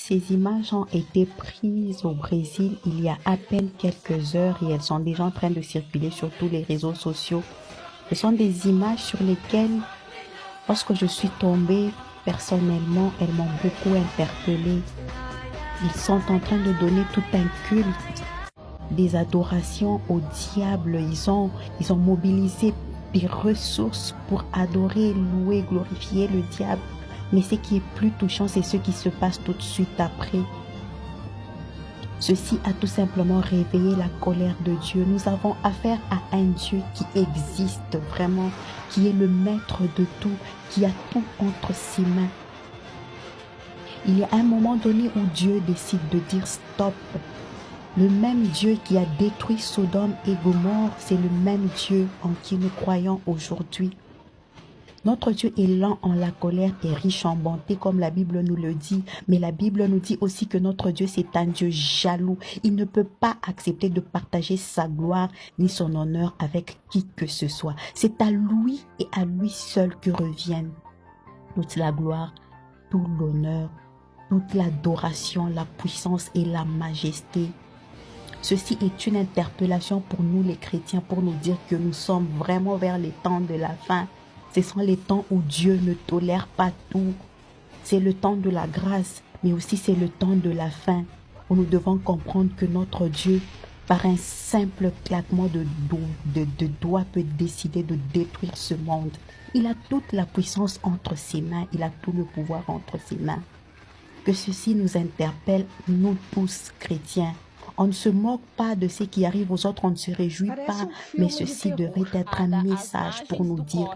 Ces images ont été prises au Brésil il y a à peine quelques heures et elles sont déjà en train de circuler sur tous les réseaux sociaux. Ce sont des images sur lesquelles, lorsque je suis tombée, personnellement, elles m'ont beaucoup interpellée. Ils sont en train de donner tout un culte, des adorations au diable. Ils ont mobilisé des ressources pour adorer, louer, glorifier le diable. Mais ce qui est plus touchant, c'est ce qui se passe tout de suite après. Ceci a tout simplement réveillé la colère de Dieu. Nous avons affaire à un Dieu qui existe vraiment, qui est le maître de tout, qui a tout entre ses mains. Il y a un moment donné où Dieu décide de dire stop. Le même Dieu qui a détruit Sodome et Gomorrhe, c'est le même Dieu en qui nous croyons aujourd'hui. Notre Dieu est lent en la colère et riche en bonté, comme la Bible nous le dit. Mais la Bible nous dit aussi que notre Dieu, c'est un Dieu jaloux. Il ne peut pas accepter de partager sa gloire ni son honneur avec qui que ce soit. C'est à lui et à lui seul que reviennent toute la gloire, tout l'honneur, toute l'adoration, la puissance et la majesté. Ceci est une interpellation pour nous les chrétiens, pour nous dire que nous sommes vraiment vers les temps de la fin. Ce sont les temps où Dieu ne tolère pas tout. C'est le temps de la grâce, mais aussi c'est le temps de la fin, où nous devons comprendre que notre Dieu, par un simple claquement de doigts, peut décider de détruire ce monde. Il a toute la puissance entre ses mains, il a tout le pouvoir entre ses mains. Que ceci nous interpelle, nous tous chrétiens. On ne se moque pas de ce qui arrive aux autres, on ne se réjouit pas, mais ceci devrait être un message pour nous dire,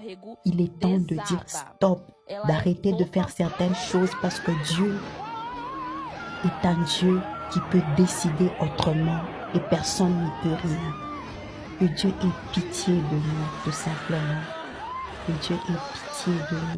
il est temps de dire stop, d'arrêter de faire certaines choses parce que Dieu est un Dieu qui peut décider autrement et personne n'y peut rien. Que Dieu ait pitié de nous, tout simplement. Que Dieu ait pitié de nous.